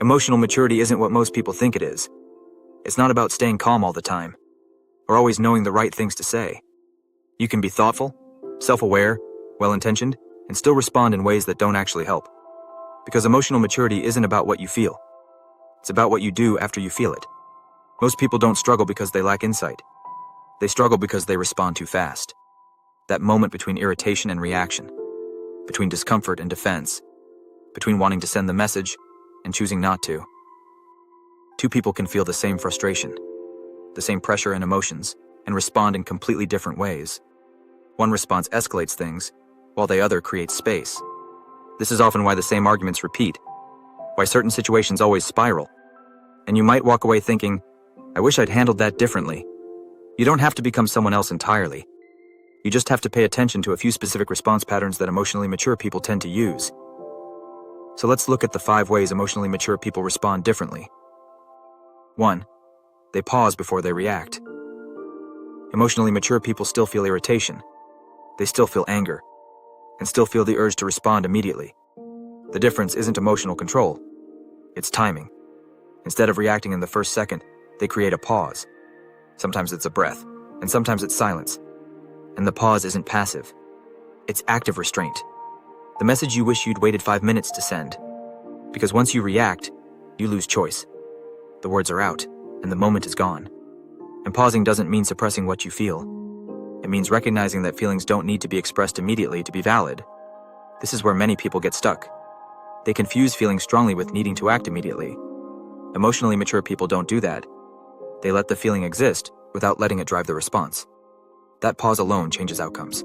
Emotional maturity isn't what most people think it is. It's not about staying calm all the time, or always knowing the right things to say. You can be thoughtful, self-aware, well-intentioned, and still respond in ways that don't actually help. Because emotional maturity isn't about what you feel. It's about what you do after you feel it. Most people don't struggle because they lack insight. They struggle because they respond too fast. That moment between irritation and reaction, between discomfort and defense, between wanting to send the message and choosing not to. Two people can feel the same frustration, the same pressure and emotions, and respond in completely different ways. One response escalates things, while the other creates space. This is often why the same arguments repeat, why certain situations always spiral. And you might walk away thinking, I wish I'd handled that differently. You don't have to become someone else entirely. You just have to pay attention to a few specific response patterns that emotionally mature people tend to use. So let's look at the 5 ways emotionally mature people respond differently. 1. They pause before they react. Emotionally mature people still feel irritation. They still feel anger, and still feel the urge to respond immediately. The difference isn't emotional control, it's timing. Instead of reacting in the first second, they create a pause. Sometimes it's a breath, and sometimes it's silence. And the pause isn't passive. It's active restraint. The message you wish you'd waited 5 minutes to send. Because once you react, you lose choice. The words are out, and the moment is gone. And pausing doesn't mean suppressing what you feel. It means recognizing that feelings don't need to be expressed immediately to be valid. This is where many people get stuck. They confuse feeling strongly with needing to act immediately. Emotionally mature people don't do that. They let the feeling exist without letting it drive the response. That pause alone changes outcomes,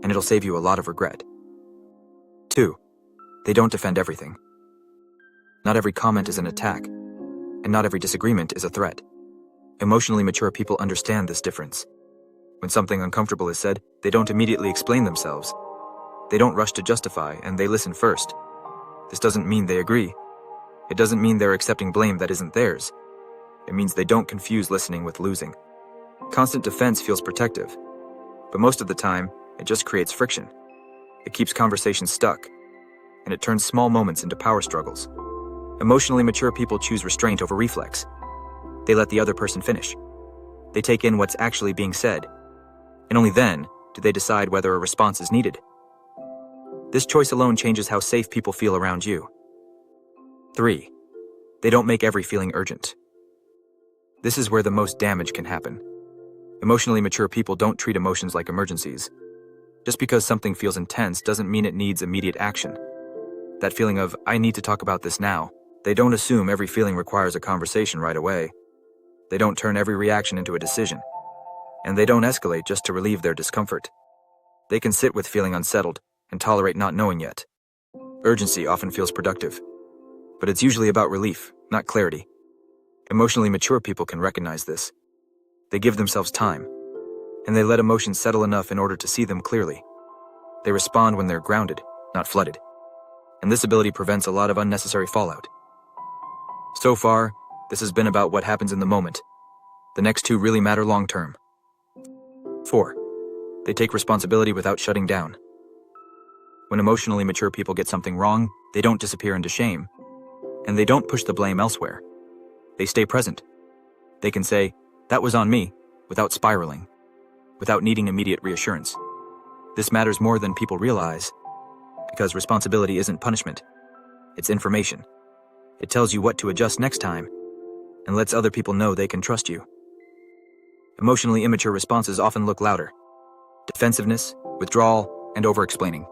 and it'll save you a lot of regret. 2. They don't defend everything. Not every comment is an attack, and not every disagreement is a threat. Emotionally mature people understand this difference. When something uncomfortable is said, they don't immediately explain themselves. They don't rush to justify, and they listen first. This doesn't mean they agree. It doesn't mean they're accepting blame that isn't theirs. It means they don't confuse listening with losing. Constant defense feels protective, but most of the time, it just creates friction. It keeps conversations stuck, and it turns small moments into power struggles. Emotionally mature people choose restraint over reflex. They let the other person finish. They take in what's actually being said, and only then do they decide whether a response is needed. This choice alone changes how safe people feel around you. 3. They don't make every feeling urgent. This is where the most damage can happen. Emotionally mature people don't treat emotions like emergencies. Just because something feels intense doesn't mean it needs immediate action. That feeling of, I need to talk about this now, they don't assume every feeling requires a conversation right away. They don't turn every reaction into a decision. And they don't escalate just to relieve their discomfort. They can sit with feeling unsettled and tolerate not knowing yet. Urgency often feels productive, but it's usually about relief, not clarity. Emotionally mature people can recognize this. They give themselves time, and they let emotions settle enough in order to see them clearly. They respond when they're grounded, not flooded. And this ability prevents a lot of unnecessary fallout. So far, this has been about what happens in the moment. The next 2 really matter long term. 4. They take responsibility without shutting down. When emotionally mature people get something wrong, they don't disappear into shame, and they don't push the blame elsewhere. They stay present. They can say, that was on me, without spiraling, without needing immediate reassurance. This matters more than people realize, because responsibility isn't punishment. It's information. It tells you what to adjust next time, and lets other people know they can trust you. Emotionally immature responses often look louder. Defensiveness, withdrawal, and over-explaining.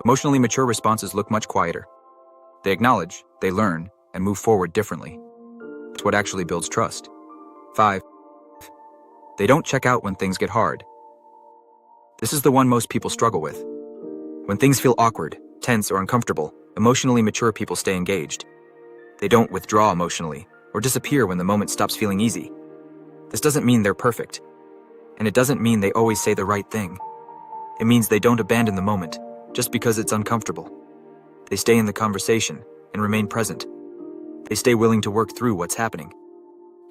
Emotionally mature responses look much quieter. They acknowledge, they learn, and move forward differently. It's what actually builds trust. 5. They don't check out when things get hard. This is the one most people struggle with. When things feel awkward, tense, or uncomfortable, emotionally mature people stay engaged. They don't withdraw emotionally, or disappear when the moment stops feeling easy. This doesn't mean they're perfect, and it doesn't mean they always say the right thing. It means they don't abandon the moment, just because it's uncomfortable. They stay in the conversation and remain present. They stay willing to work through what's happening.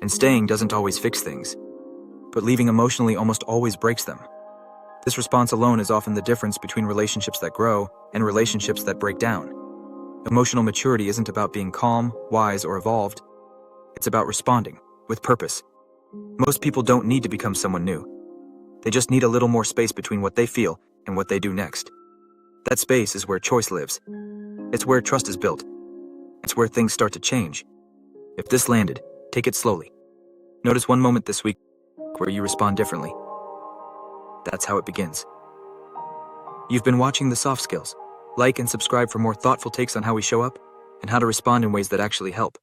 And staying doesn't always fix things, but leaving emotionally almost always breaks them. This response alone is often the difference between relationships that grow and relationships that break down. Emotional maturity isn't about being calm, wise, or evolved. It's about responding, with purpose. Most people don't need to become someone new. They just need a little more space between what they feel and what they do next. That space is where choice lives. It's where trust is built. It's where things start to change. If this landed, take it slowly. Notice one moment this week where you respond differently. That's how it begins. You've been watching The Soft Skills. Like and subscribe for more thoughtful takes on how we show up and how to respond in ways that actually help.